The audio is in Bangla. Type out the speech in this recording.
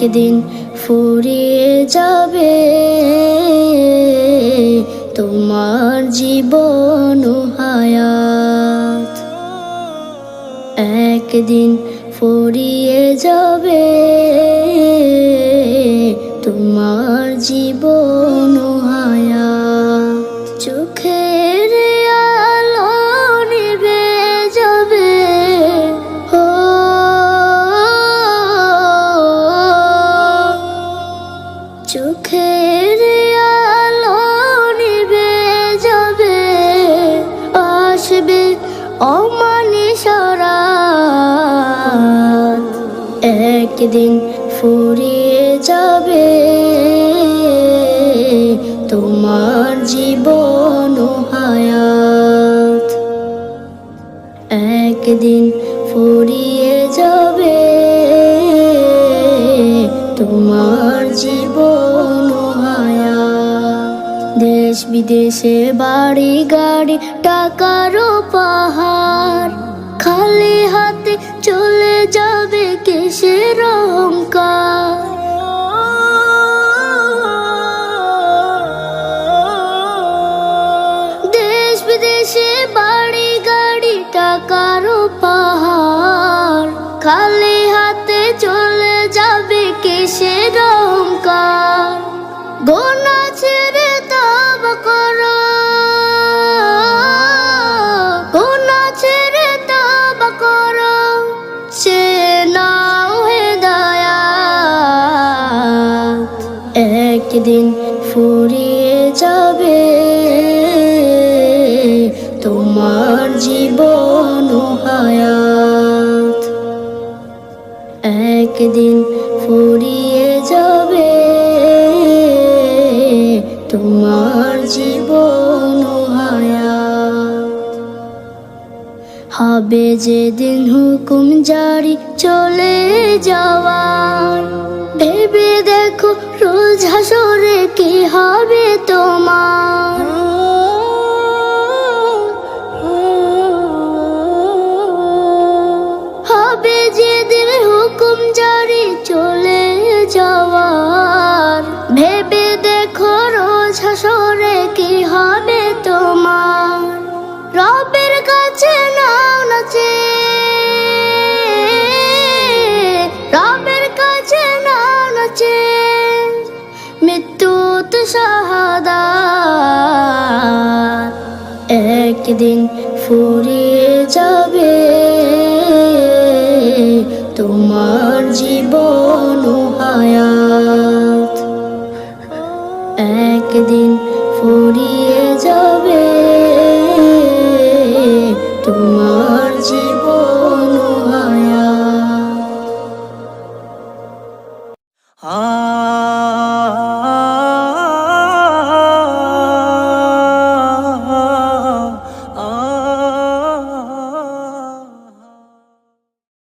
একদিন ফুরিয়ে যাবে তোমার জীবন ও হায়াত। একদিন ফুরিয়ে যাবে তোমার জীবন ও হায়াত। চোখের আলো নিভে যাবে, ও চোখের আলো নিভে যাবে, আসবে অমানিসা রাত। একদিন ফুরিয়ে যাবে তোমার জীবন ও হায়াত। একদিন ফুরিয়ে যাবে তোমার জীবন ও হায়াত। দেশ বিদেশে বাড়ি গাড়ি টাকারও পাহাড়, খালি হাতে চলে যাবে কিসের অহংকার। দেশ বিদেশে বাড়ি গাড়ি টাকারও পাহাড়, খালি হাতে চলে যাবে কিসের অহংকার। গোনা ছেড়ে তওবা করো, গোনা ছেড়ে তওবা করো, সে নাও হেদায়াত। একদিন ফুরিয়ে যাবে তোমার জীবন ও হায়াত। একদিন ফুরিয়ে যাবে তোমার জীবন ও হায়াত। হবে যেদিন হুকুম জারি চলে যাওয়ার, ভেবে দেখো রোজ হাসরে কি হবে তোমার। হবে যেদিন হুকুম জারি চলে যাওয়ার, ভেবে দেখো রোজ হাসরে কি হবে তোমার। রবের কাছে নাও না চেয়ে, রবের কাছে নাও না চেয়ে, মৃত্যুতে শাহাদাত। একদিন ফুরিয়ে যাবে তোমার জীবন ও হায়াত। একদিন